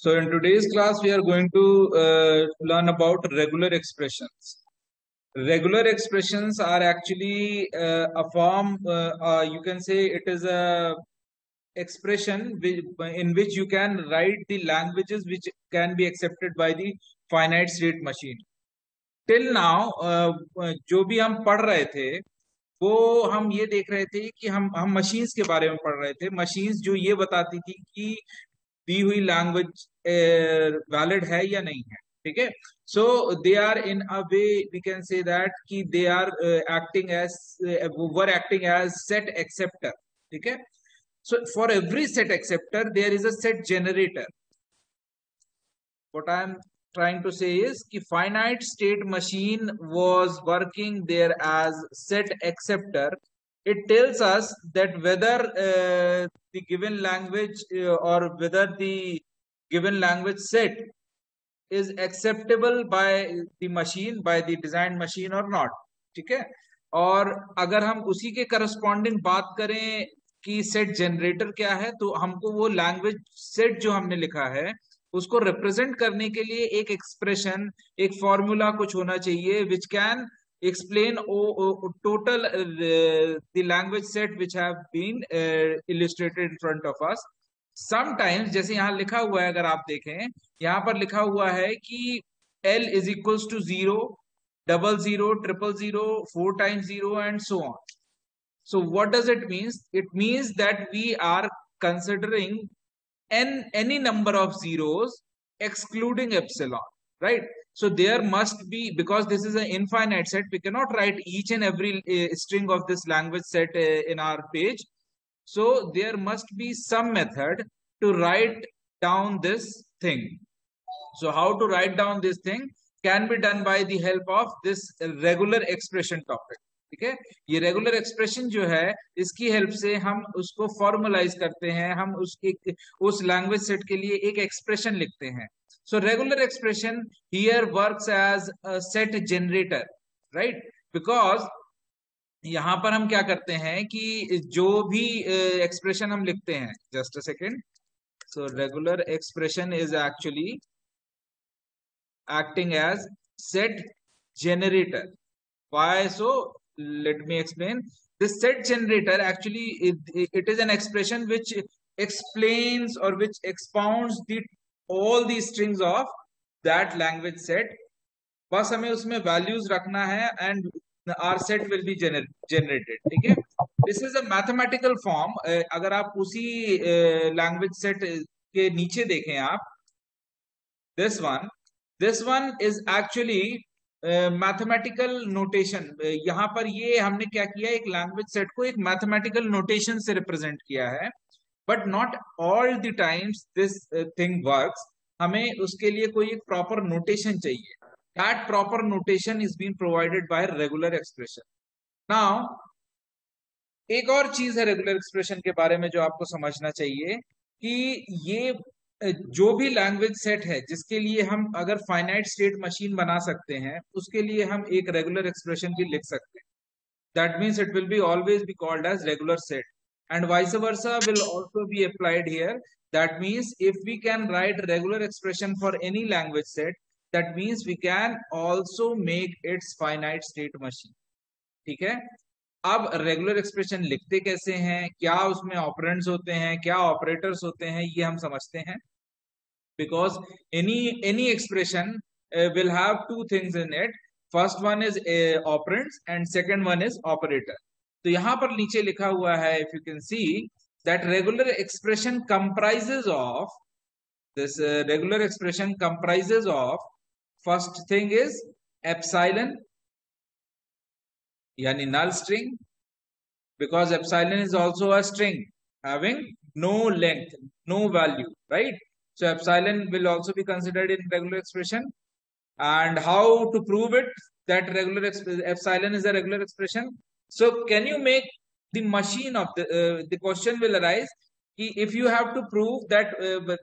So in today's class, we are going to learn about regular expressions. Regular expressions are actually a form, you can say it is a expression in which you can write the languages which can be accepted by the finite state machine. Till now, जो भी हम पढ़ रहे थे वो हम ये देख रहे थे कि हम मशीन्स के बारे में पढ़ रहे थे। मशीन्स जो ये बताती थी कि दी हुई लैंग्वेज वैलिड है या नहीं है। ठीक है। So they are in a way we can say that कि they are acting as were acting as set acceptor. ठीक है। So for every set acceptor there is a set generator. what I'm trying to say is कि finite state machine was working there as set acceptor. It tells us that whether the given language or whether the given language set is acceptable by the machine, by the designed machine or not. ठीक है। और अगर हम उसी के corresponding बात करें कि सेट जनरेटर क्या है, तो हमको वो लैंग्वेज सेट जो हमने लिखा है उसको रिप्रेजेंट करने के लिए एक एक्सप्रेशन, एक फॉर्मूला कुछ होना चाहिए which can explain total the language set which have been illustrated in front of us. Sometimes जैसे यहाँ लिखा हुआ है, अगर आप देखें यहाँ पर लिखा हुआ है कि L is equals to 0, 00, 000, 4 times 0 and so on. So what does it means? It means that we are considering any number of zeros excluding epsilon, right? So there must be, because this is an infinite set, we cannot write each and every string of this language set in our page. So there must be some method to write down this thing. So how to write down this thing can be done by the help of this regular expression topic. ठीक है। ये regular expression जो है इसकी help से हम उसको formalise करते हैं, हम उस लैंग्वेज सेट के लिए एक एक्सप्रेशन लिखते हैं। So regular expression here works as a set generator, right? Because यहां पर हम क्या करते हैं कि जो भी एक्सप्रेशन हम लिखते हैं, just a second, so regular expression is actually acting as set generator. Why so? Let me explain. This set generator actually it is an expression which explains or which expounds all the strings of that language set. बस हमें उसमें values रखना है and our set will be generated. ठीक है। This is a mathematical form. अगर आप उसी language set के नीचे देखें आप, this one is actually mathematical notation. यहाँ पर ये हमने क्या किया, एक लैंग्वेज सेट को एक मैथमेटिकल नोटेशन से रिप्रेजेंट किया है। But not all the times this thing works. हमें उसके लिए कोई एक प्रॉपर नोटेशन चाहिए। That proper notation is being provided by regular expression. Now एक और चीज है रेगुलर एक्सप्रेशन के बारे में जो आपको समझना चाहिए कि ये जो भी लैंग्वेज सेट है जिसके लिए हम अगर फाइनाइट स्टेट मशीन बना सकते हैं, उसके लिए हम एक रेगुलर एक्सप्रेशन भी लिख सकते हैं। That means it will be always be called as regular set and vice versa will also be applied here. That means if we can write regular expression for any language set, that means we can also make its finite state machine. ठीक है। अब regular expression लिखते कैसे हैं, क्या उसमें operands होते हैं, क्या ऑपरेटर्स होते हैं, ये हम समझते हैं। because any expression will have two things in it. First one is operands and second one is operator. तो यहाँ पर नीचे लिखा हुआ है, if you can see that regular expression comprises of this regular expression comprises of first thing is epsilon यानी null string, because epsilon is also a string having no length, no value, right? So epsilon will also be considered in regular expression. And how to prove it that epsilon is a regular expression? So can you make the machine of the question will arise if you have to prove that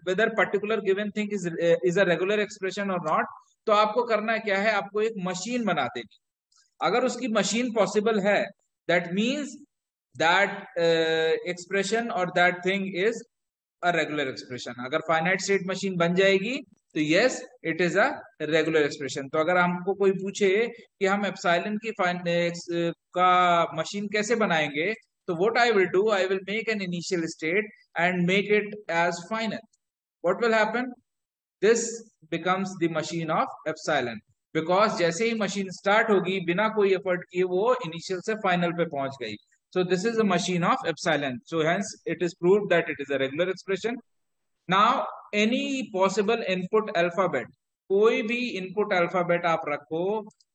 whether particular given thing is a regular expression or not, तो आपको करना क्या है, आपको एक machine बना देनी। अगर उसकी मशीन पॉसिबल है, that means that expression or that thing is a regular expression. अगर फाइनाइट स्टेट मशीन बन जाएगी तो yes it is a regular expression. तो अगर हमको कोई पूछे कि हम एप्सिलॉन की का मशीन कैसे बनाएंगे, तो what I will do, I will make an initial state and make it as final. What will happen, this becomes the machine of epsilon, because जैसे ही मशीन स्टार्ट होगी बिना कोई एफर्ट किए वो इनिशियल से फाइनल पे पहुंच गई। So this is a machine of epsilon. So hence it is proved that it is a regular expression. Now any possible input alphabet, कोई भी input alphabet आप रखो,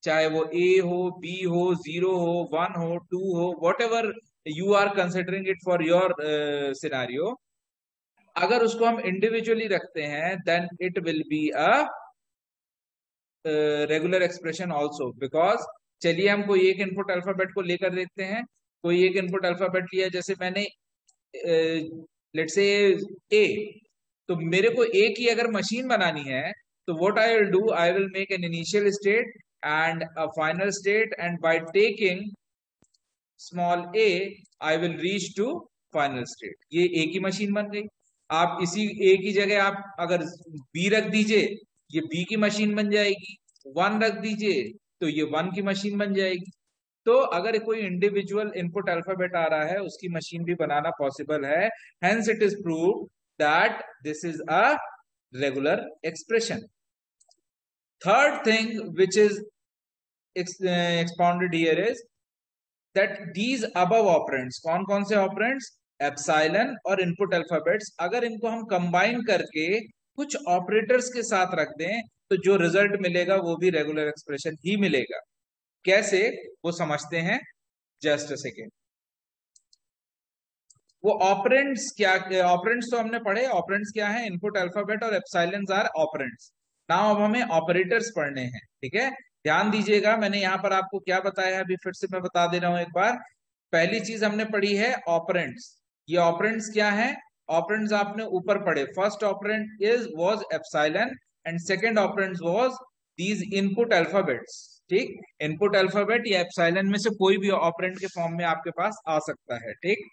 चाहे वो A हो, B हो, 0 हो, 1 हो, 2 हो, whatever you are considering it for your scenario, अगर उसको हम इंडिविजुअली रखते हैं then it will be a regular expression also. Because चलिए हम कोई एक इनपुट अल्फाबेट को लेकर देखते हैं। कोई एक इनपुट अल्फाबेट लिया, जैसे मैंने लेट्स से ए, तो मेरे को ए की अगर मशीन बनानी है तो what I will do, I will make an initial state and a final state and by taking small a I will reach to final state. ये ए की मशीन बन गई। आप इसी ए की जगह आप अगर बी रख दीजिए, ये बी की मशीन बन जाएगी। 1 रख दीजिए तो ये 1 की मशीन बन जाएगी। तो अगर कोई इंडिविजुअल इनपुट अल्फाबेट आ रहा है उसकी मशीन भी बनाना पॉसिबल है। Hence it is prove that this is a regular expression. Third thing which is expounded here is that these above operands, कौन कौन से ऑपरेंड्स, एप्सिलॉन और इनपुट अल्फाबेट्स, अगर इनको हम कंबाइन करके कुछ ऑपरेटर्स के साथ रख दें तो जो रिजल्ट मिलेगा वो भी रेगुलर एक्सप्रेशन ही मिलेगा। कैसे, वो समझते हैं, जस्ट अ सेकेंड। वो ऑपरेंड्स क्या, ऑपरेंड्स तो हमने पढ़े, ऑपरेंड्स क्या है, इनपुट अल्फाबेट और एप्सिलॉन्स आर ऑपरेंड्स। नाउ अब हमें ऑपरेटर्स पढ़ने हैं, ठीक है। ध्यान दीजिएगा, मैंने यहाँ पर आपको क्या बताया है, अभी फिर से मैं बता दे रहा हूं एक बार। पहली चीज हमने पढ़ी है ऑपरेंड्स। ये ऑपरेंड्स क्या है, ऑपरेंड्स आपने ऊपर पढ़े। First operand is was epsilon and second operand was these input alphabets, ठीक। इनपुट अल्फाबेट या एप्सिलॉन में से कोई भी ऑपरेंड के फॉर्म में आपके पास आ सकता है, ठीक।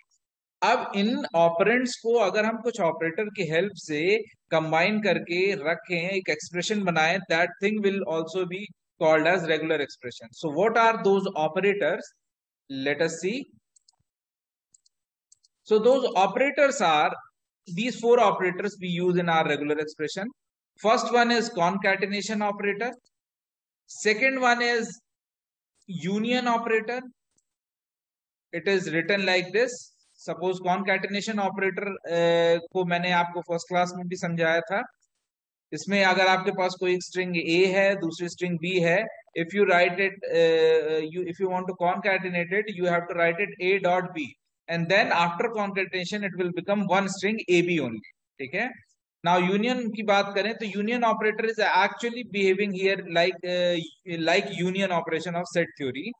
अब इन ऑपरेंड्स को अगर हम कुछ ऑपरेटर की हेल्प से कंबाइन करके रखें, एक एक्सप्रेशन बनाएं, that thing will also be called as regular expression. So what are those operators? Let us see. So those operators are these 4 operators we use in our regular expression. First one is concatenation operator. Second one is union operator. It is written like this. Suppose concatenation operator को मैंने आपको first class में भी समझाया था। इसमें अगर आपके पास कोई स्ट्रिंग A है, दूसरी स्ट्रिंग B है, if you write it if you want to concatenate it, you have to write it A dot B and then after concatenation it will become one string AB only, ठीक है। Now union की बात करें तो union operator is actually behaving here like union operation of set theory.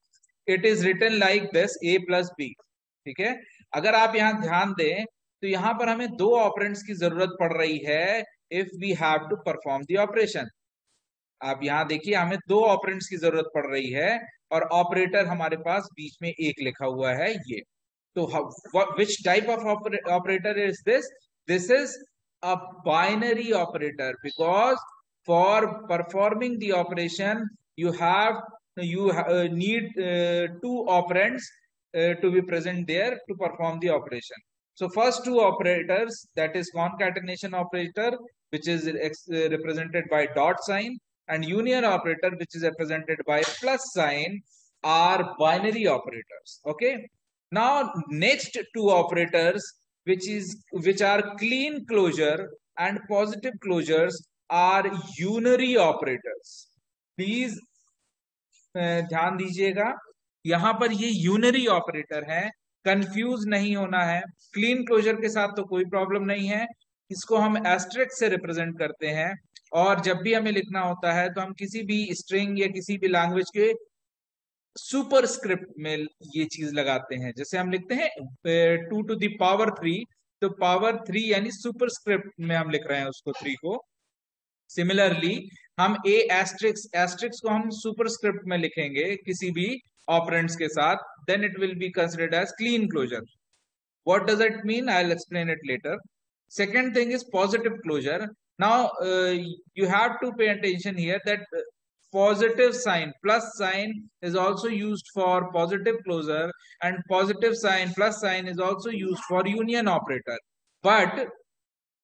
It is written like this, A plus B, ठीक है। अगर आप यहाँ ध्यान दें तो यहाँ पर हमें 2 ऑपरेंड्स की जरूरत पड़ रही है if we have to perform the operation. आप यहां देखिए, हमें 2 ऑपरेंड्स की जरूरत पड़ रही है और ऑपरेटर हमारे पास बीच में एक लिखा हुआ है ये। तो which type of operator is this? This is a binary operator because for performing the operation you need 2 operands to be present there to perform the operation. So first 2 operators, that is concatenation operator, which is represented by dot sign, and union operator, which is represented by plus sign, are binary operators. Okay. Now next 2 operators, which are clean closure and positive closures, are unary operators. Please ध्यान दीजिएगा, यहां पर ये unary operator है, confuse नहीं होना है। Clean closure के साथ तो कोई प्रॉब्लम नहीं है, इसको हम एस्टेरिस्क से रिप्रेजेंट करते हैं और जब भी हमें लिखना होता है तो हम किसी भी स्ट्रिंग या किसी भी लैंग्वेज के सुपरस्क्रिप्ट में ये चीज लगाते हैं। जैसे हम लिखते हैं 2 to the power 3, तो पावर 3 यानी सुपरस्क्रिप्ट में हम लिख रहे हैं उसको 3 को। सिमिलरली हम एस्ट्रिक्स को हम सुपरस्क्रिप्ट में लिखेंगे किसी भी ऑपरेंड्स के साथ, then it will be considered as clean closure. What does it mean? I'll explain it later. Second thing is positive closure. Now you have to pay attention here that positive sign plus sign is also used for positive closure, and positive sign plus sign is also used for union operator. But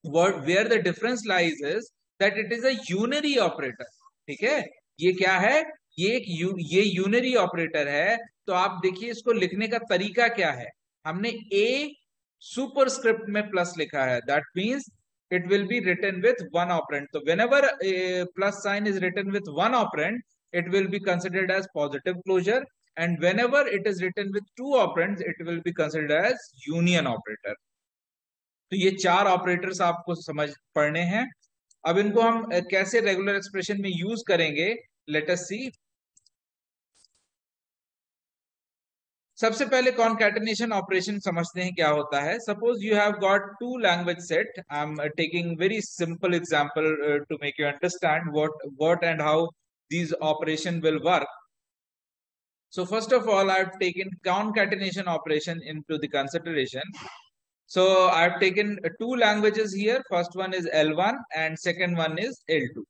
where the difference lies is that it is a unary operator. ठीक है, ये क्या है, ये unary operator है. तो आप देखिए इसको लिखने का तरीका क्या है. हमने ए सुपरस्क्रिप्ट में प्लस लिखा है. That means it will be written with one operand. So whenever a plus sign is written with one operand, it will be considered as positive closure, and whenever it is written with two operands, it will be considered as union operator. तो ये चार operators आपको समझ पढ़ने हैं. अब इनको हम कैसे रेगुलर एक्सप्रेशन में यूज करेंगे, लेट अस सी. सबसे पहले कॉन्कैटिनेशन ऑपरेशन समझते हैं क्या होता है. Suppose you have got two language set. I am taking very simple example to make you understand what and how these operation will work. So first of all, I've taken concatenation operation into the consideration. So I've taken two languages here. First one is L1 and second one is L2.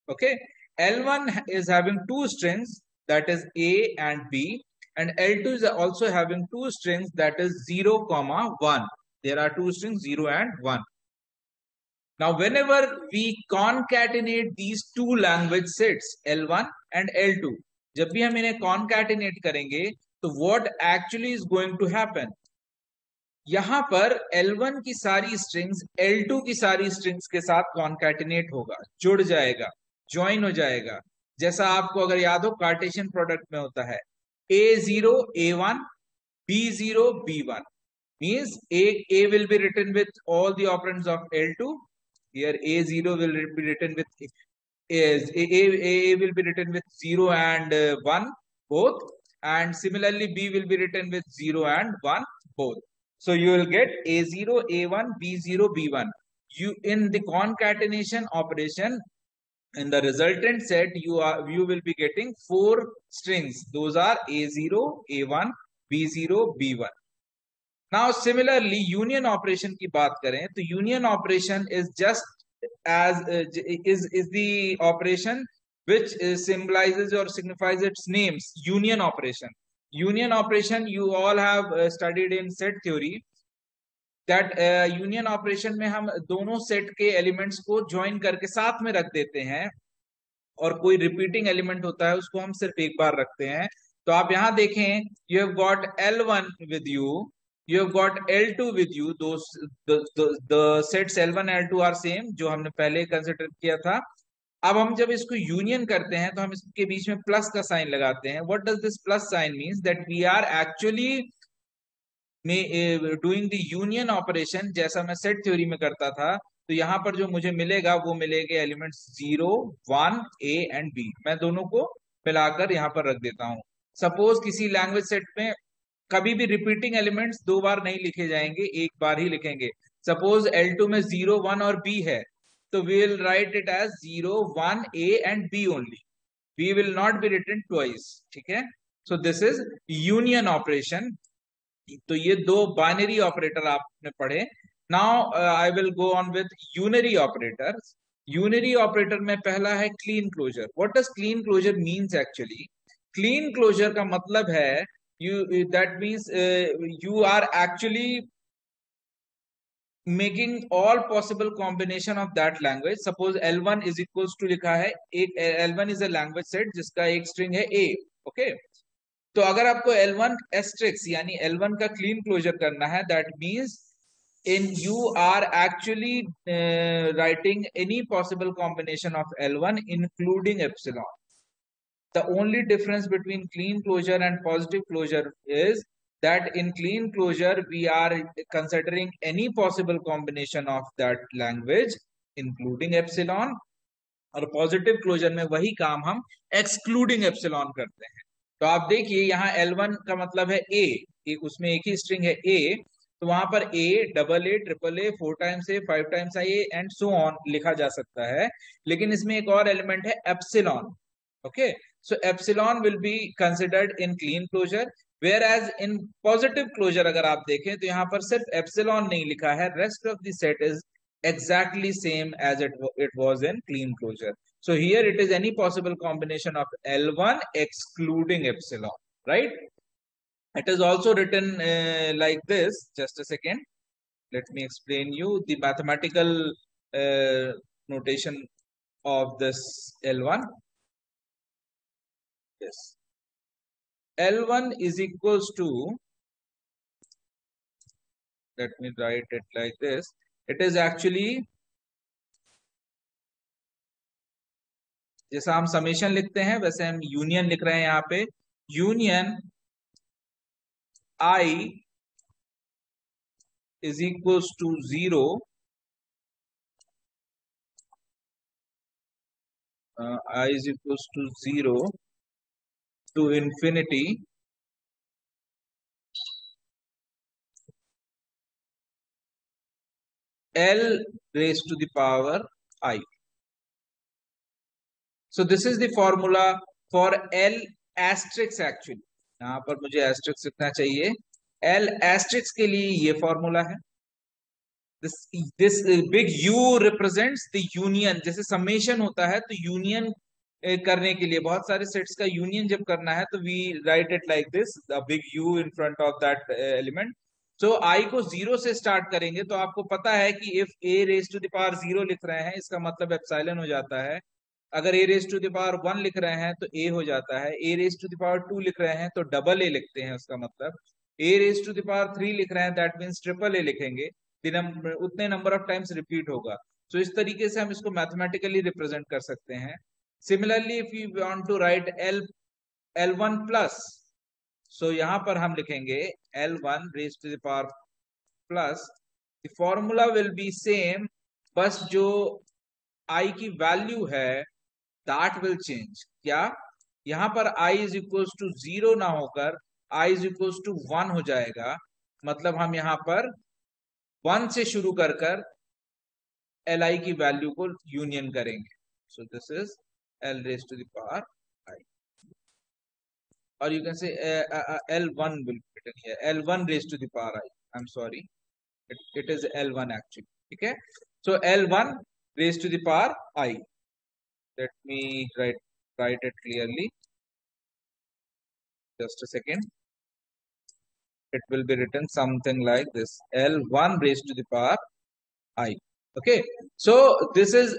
Okay, L1 is having two strings, that is A and B, and L2 is also having two strings, that is 0, 1. There are two strings 0 and 1. Now whenever we concatenate these two language sets L1 and L2, जब भी हम इन्हें concatenate करेंगे तो what actually is going to happen, यहां पर L1 की सारी स्ट्रिंग्स L2 की सारी स्ट्रिंग्स के साथ कॉन्कैटिनेट होगा, जुड़ जाएगा, ज्वाइन हो जाएगा. जैसा आपको अगर याद हो कार्टेशियन प्रोडक्ट में होता है A0 A1 B0 B1 means A will be written with all the operands of L2. Here A0 will be written with A will be written with 0 and 1 both, and similarly B will be written with 0 and 1 both. So you will get A0, A1, B0, B1. You in the concatenation operation, in the resultant set, you will be getting four strings. Those are A0, A1, B0, B1. Now similarly, union operation की बात करें तो union operation is just as is the operation which symbolizes or signifies its names. Union operation. Union operation you all have studied in set theory. That union operation में हम दोनों set के elements को join करके साथ में रख देते हैं, और कोई repeating element होता है उसको हम सिर्फ एक बार रखते हैं. तो आप यहाँ देखें, you have got L1 with you, you have got L2 with you. Those the sets L1 L2 are same जो हमने पहले कंसिडर किया था. अब हम जब इसको यूनियन करते हैं तो हम इसके बीच में प्लस का साइन लगाते हैं. What does this plus sign means, that we are actually doing the union operation जैसा मैं सेट थ्योरी में करता था. तो यहाँ पर जो मुझे मिलेगा वो मिलेगा एलिमेंट्स 0, 1, A एंड B. मैं दोनों को मिलाकर यहाँ पर रख देता हूँ. सपोज किसी लैंग्वेज सेट में कभी भी रिपीटिंग एलिमेंट्स दो बार नहीं लिखे जाएंगे, एक बार ही लिखेंगे. सपोज L2 में 0, 1 और B है, तो we will write it as 0, 1, A and B only. B will not be written twice. ठीक है. So this is union operation. तो ये दो बाइनरी ऑपरेटर आपने पढ़े. Now I will go on with unary operators. Unary operator में पहला है clean closure. What does clean closure means actually? Clean closure का मतलब है that means you are actually making all possible combination of that language. Suppose L1 is equals to लिखा है, एक L1 is a language set जिसका एक string है A. Okay, तो अगर आपको L1 asterisk यानी L1 का clean closure करना है, that means you are actually writing any possible combination of L1 including epsilon. The only difference between clean closure and positive closure is that in clean closure we are considering any possible combination of that language including epsilon, और positive closure में वही काम हम excluding epsilon करते हैं. तो आप देखिए यहाँ L1 का मतलब है A, उसमें एक ही string है A, तो वहां पर A, AA, AAA, 4 times A, 5 times A and so on लिखा जा सकता है. लेकिन इसमें एक और एलिमेंट है epsilon. Okay, so epsilon will be considered in clean closure. Whereas in positive closure अगर आप देखें तो यहाँ पर सिर्फ एप्सिलॉन नहीं लिखा है, rest of the set is exactly same as it was in clean closure. So here it is any possible combination of L1 excluding epsilon, right? It is also written like this. Just a second. Let me explain you the mathematical notation of this L1. Yes. L1 is equals to, let me write it like this. It is actually, जैसा हम summation लिखते हैं वैसे हम union लिख रहे हैं यहाँ पे. Union I is equals to 0 I is equals to 0 to infinity L raised to the power I. So this is the formula for L asterisk actually. यहाँ पर मुझे asterisk लिखना चाहिए. L asterisk के लिए ये फॉर्मूला है. This big U represents the union. जैसे समेशन होता है तो यूनियन करने के लिए बहुत सारे सेट्स का यूनियन जब करना है तो we write it like this, the big U in front of that element. So I को 0 से स्टार्ट करेंगे तो आपको पता है कि if A raise to the power 0 लिख रहे हैं इसका मतलब एप्सिलॉन हो जाता है. अगर A raise to the power 1 लिख रहे हैं तो A हो जाता है. A raise to the power 2 लिख रहे हैं तो डबल A लिखते हैं, उसका मतलब A raise to the power 3 लिख रहे हैं दैट मींस ट्रिपल A लिखेंगे. उतने नंबर ऑफ टाइम्स रिपीट होगा. तो इस तरीके से हम इसको मैथमेटिकली रिप्रेजेंट कर सकते हैं. Similarly if you want to write L1 plus, so यहां पर हम लिखेंगे L1 raise to the power plus. The formula will be same, बस जो I की वैल्यू है दैट विल चेंज. क्या यहां पर I इज इक्वल्स टू 0 ना होकर I इज इक्वल्स टू 1 हो जाएगा. मतलब हम यहां पर 1 से शुरू कर Li की वैल्यू को यूनियन करेंगे. So this is L raised to the power I, or you can say L1 will be written here, L1 raised to the power I. I'm sorry, it is L1 actually. Okay, so L1 raised to the power I. Let me write it clearly. Just a second. It will be written something like this: L1 raised to the power I. Okay, so this is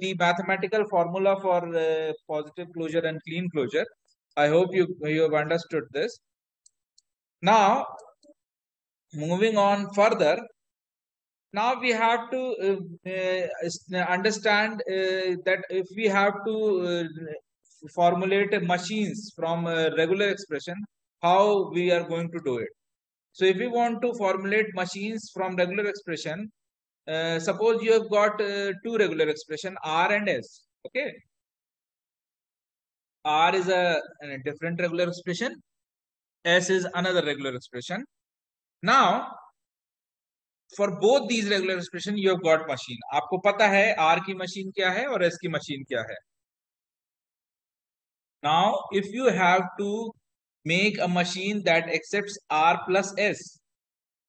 the mathematical formula for positive closure and clean closure. I hope you have understood this. Now, moving on further, now we have to understand that if we have to formulate machines from regular expression, how we are going to do it. So if we want to formulate machines from regular expression, suppose you have got two regular expression R and S. Okay, R is a different regular expression, S is another regular expression. Now for both these regular expression you have got machine. आपको पता है R की machine क्या है और S की machine क्या है. Now if you have to make a machine that accepts R plus S,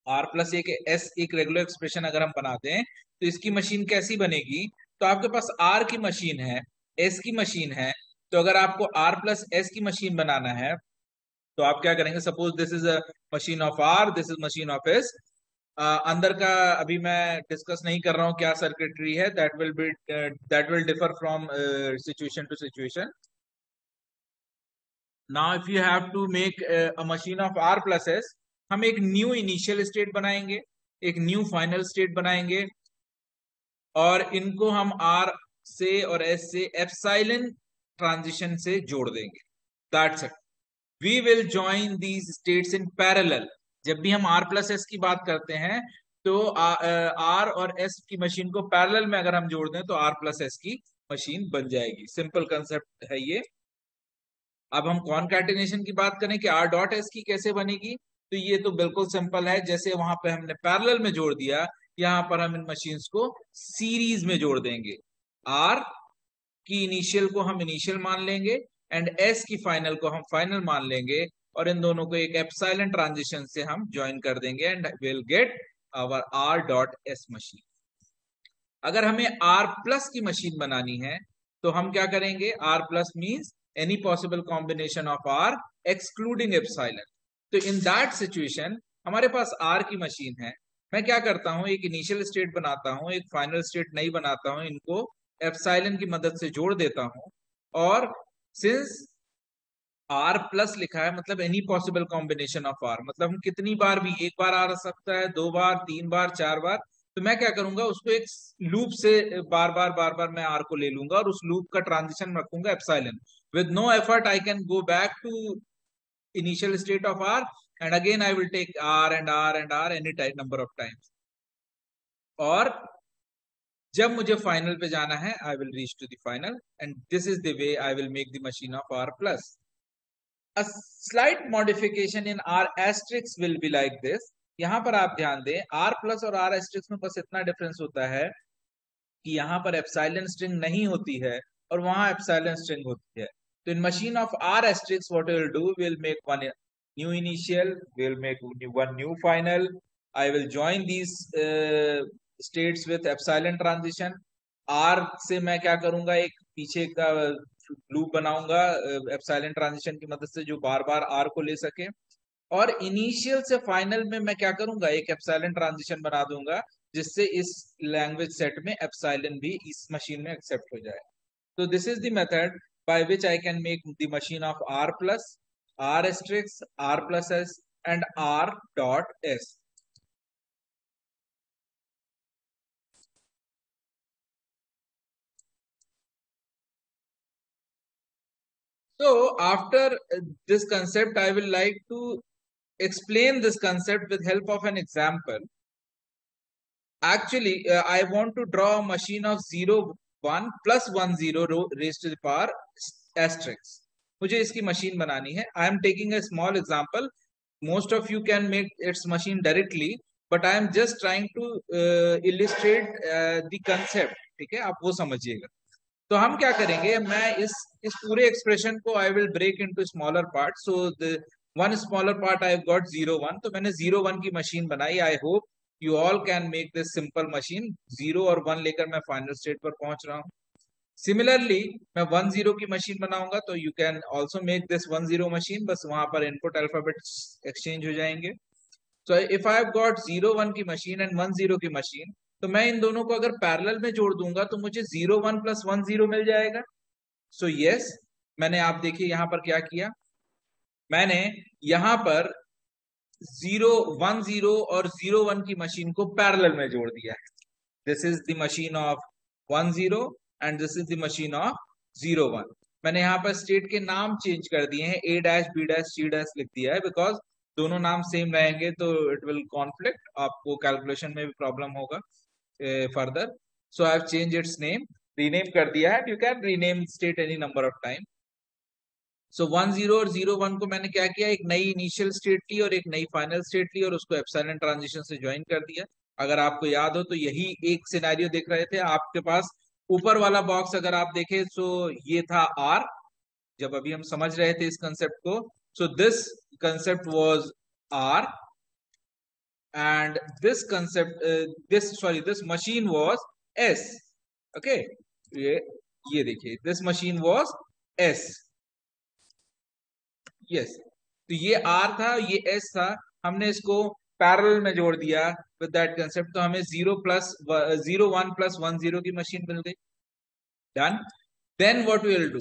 R plus एक S एक रेगुलर एक्सप्रेशन अगर हम बनाते हैं तो इसकी मशीन कैसी बनेगी. तो आपके पास R की मशीन है, S की मशीन है, तो अगर आपको R plus S की मशीन बनाना है तो आप क्या करेंगे. Suppose this is a machine of R, this is machine of S. अंदर का अभी मैं डिस्कस नहीं कर रहा हूं क्या सर्किटरी है, that will differ from situation to situation. Now if you have to make a machine of R plus S, हम एक न्यू इनिशियल स्टेट बनाएंगे, एक न्यू फाइनल स्टेट बनाएंगे और इनको हम R से और S से एप्सिलॉन ट्रांजिशन से जोड़ देंगे. That's it. We will join these states in parallel. जब भी हम R plus S की बात करते हैं तो R और S की मशीन को पैरेलल में अगर हम जोड़ दें तो R plus S की मशीन बन जाएगी. सिंपल कंसेप्ट है ये. अब हम कॉनकैटिनेशन की बात करें कि R डॉट S की कैसे बनेगी, तो ये तो बिल्कुल सिंपल है. जैसे वहां पे हमने पैरेलल में जोड़ दिया, यहां पर हम इन मशीन्स को सीरीज में जोड़ देंगे. R की इनिशियल को हम इनिशियल मान लेंगे एंड S की फाइनल को हम फाइनल मान लेंगे और इन दोनों को एक एप्सिलॉन ट्रांजिशन से हम ज्वाइन कर देंगे and will get our R dot S machine. अगर हमें आर प्लस की मशीन बनानी है तो हम क्या करेंगे, R plus means any possible combination of R excluding epsilon. तो इन दैट सिचुएशन हमारे पास आर की मशीन है, मैं क्या करता हूं, एक इनिशियल स्टेट बनाता हूं, एक फाइनल स्टेट नहीं बनाता हूं, इनको एप्सिलॉन की मदद से जोड़ देता हूं। और सिंस आर प्लस लिखा है मतलब any possible combination of R, मतलब हम कितनी बार भी, एक बार आ सकता है, दो बार, तीन बार, चार बार, तो मैं क्या करूंगा उसको एक लूप से बार बार मैं आर को ले लूंगा और उस लूप का ट्रांजिशन रखूंगा epsilon. With no effort I can go back to initial state of R and again I will take R and R and R any type number of times, और जब मुझे फाइनल पे जाना है I will reach to the final and this is the way I will make the machine of R plus. A slight modification in R asterisk will be like this। यहां पर आप ध्यान दें, R प्लस और R asterisk में बस इतना difference होता है कि यहाँ पर एप्सिलॉन स्ट्रिंग नहीं होती है और वहां एप्सिलॉन स्ट्रिंग होती है। तो in machine of R asterisk what we'll do, we'll make one new initial, we'll make one new final, I will join these states with epsilon transition। R से मैं क्या करूंगा, एक पीछे का लूप बनाऊंगा एप्सिलॉन ट्रांजिशन की मदद से जो बार बार आर को ले सके, और इनिशियल से फाइनल में मैं क्या करूंगा, एक एप्सिलॉन ट्रांजिशन बना दूंगा जिससे इस लैंग्वेज सेट में एप्सिलॉन भी इस मशीन में एक्सेप्ट हो जाए। तो this is the method by which I can make the machine of R plus, R asterisk, R plus S and R dot S. So after this concept, I will like to explain this concept with help of an example. Actually, I want to draw a machine of 0, 1 plus 1, 0 raised to the power asterisk. मुझे इसकी machine बनानी है। I am taking a small example. Most of you can make its machine directly, but I am just trying to illustrate the concept. ठीक है, आप वो समझिएगा। तो हम क्या करेंगे, मैं इस पूरे एक्सप्रेशन को I will break into smaller part. So the one smaller part I got 0, 1, तो मैंने 0, 1 की मशीन बनाई। I hope you all can make this simple machine. 0 और 1 लेकर मैं फाइनल स्टेट पर पहुंच रहा हूं। सिमिलरली मैं 1, 0 की मशीन बनाऊंगा, तो you can also make this 1, 0 machine, बस वहां पर इनपुट अल्फाबेट एक्सचेंज हो जाएंगे। So if I have got 0, 1 की मशीन एंड 1, 0 की मशीन, तो मैं इन दोनों को अगर पैरेलल में जोड़ दूंगा तो मुझे 0, 1 प्लस 1, 0 मिल जाएगा। सो यस, मैंने, आप देखिए यहां पर क्या किया, मैंने यहां पर 0, 1, 0 और 0, 1 की मशीन को पैरेलल में जोड़ दिया है। This is the machine of 1, 0 and this is the machine of 0, 1। मैंने यहाँ पर स्टेट के नाम चेंज कर दिए हैं, A dash, B dash, C dash लिख दिया है, बिकॉज दोनों नाम सेम रहेंगे तो इट विल कॉन्फ्लिक्ट, आपको कैलकुलेशन में भी प्रॉब्लम होगा further. So I have change its name, rename कर दिया है। You can rename state any number of time. So 1, 0 और 0, 1 को मैंने क्या किया, एक नई इनिशियल स्टेट ली और एक नई फाइनल स्टेट ली और उसको एप्सिलॉन ट्रांजिशन से ज्वाइन कर दिया। अगर आपको याद हो तो यही एक सिनेरियो देख रहे थे आपके पास। ऊपर वाला बॉक्स अगर आप देखें तो ये था आर, जब अभी हम समझ रहे थे इस कंसेप्ट को। So this concept was R and this concept this machine was S. Okay, ये देखिए, this machine was S. Yes, तो ये आर था, ये एस था, हमने इसको पैरेलल में जोड़ दिया विद दैट कंसेप्ट, तो हमें 0 प्लस 0, 1 प्लस 1, 0 की मशीन मिल गई। Done. Then what we will do,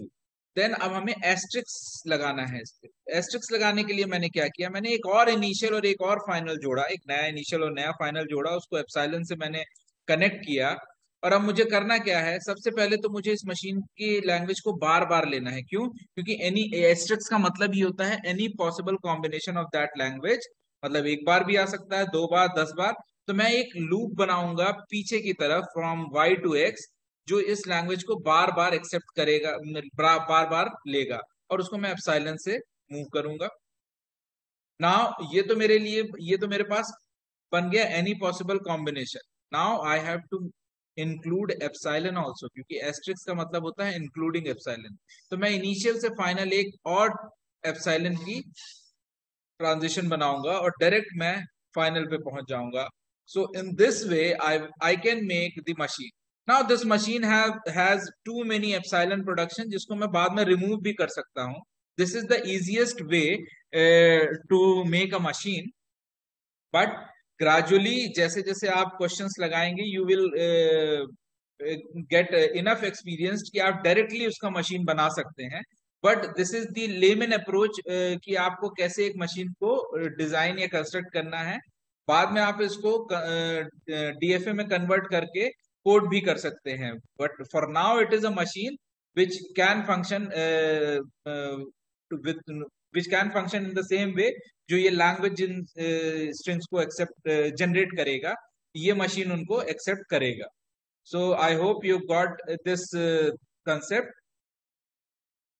then अब हमें एस्ट्रिक्स लगाना है। इस पे एस्ट्रिक्स लगाने के लिए मैंने क्या किया, मैंने एक और इनिशियल और एक और फाइनल जोड़ा, एक नया इनिशियल और नया फाइनल जोड़ा, उसको एप्सिलॉन से मैंने कनेक्ट किया। और अब मुझे करना क्या है, सबसे पहले तो मुझे इस मशीन की लैंग्वेज को बार बार लेना है। क्यों? क्योंकि एनी एस्ट्रिक्स का मतलब ही होता है any possible combination of that language, मतलब एक बार भी आ सकता है, दो बार, 10 बार। तो मैं एक लूप बनाऊंगा पीछे की तरफ फ्रॉम वाई टू एक्स, जो इस लैंग्वेज को बार बार एक्सेप्ट करेगा, बार बार लेगा, और उसको मैं एप्सिलॉन से मूव करूंगा। नाउ ये तो मेरे लिए, ये तो मेरे पास बन गया any possible combination. Now I have to include epsilon also, क्योंकि एस्ट्रिक्स का मतलब होता है इंक्लूडिंग एप्सिलॉन। तो मैं इनिशियल से फाइनल एक और एप्सिलॉन की ट्रांजिशन बनाऊंगा और डायरेक्ट मैं फाइनल पे पहुंच जाऊंगा. So in this way I can make the machine. Now this machine has too many epsilon production, जिसको मैं बाद में रिमूव भी कर सकता हूं. This is the easiest way to make a machine. But gradually जैसे जैसे आप क्वेश्चंस लगाएंगे, you will get enough experience कि आप डायरेक्टली उसका मशीन बना सकते हैं. But this is the layman approach कि आपको कैसे एक मशीन को डिजाइन या कंस्ट्रक्ट करना है. बाद में आप इसको डीएफए में कन्वर्ट करके कोड भी कर सकते हैं. But for now it is a machine which can function with which can function in the same way जो ये लैंग्वेज स्ट्रिंग्स को एक्सेप्ट जनरेट करेगा, ये मशीन उनको एक्सेप्ट करेगा. So I hope you got this concept.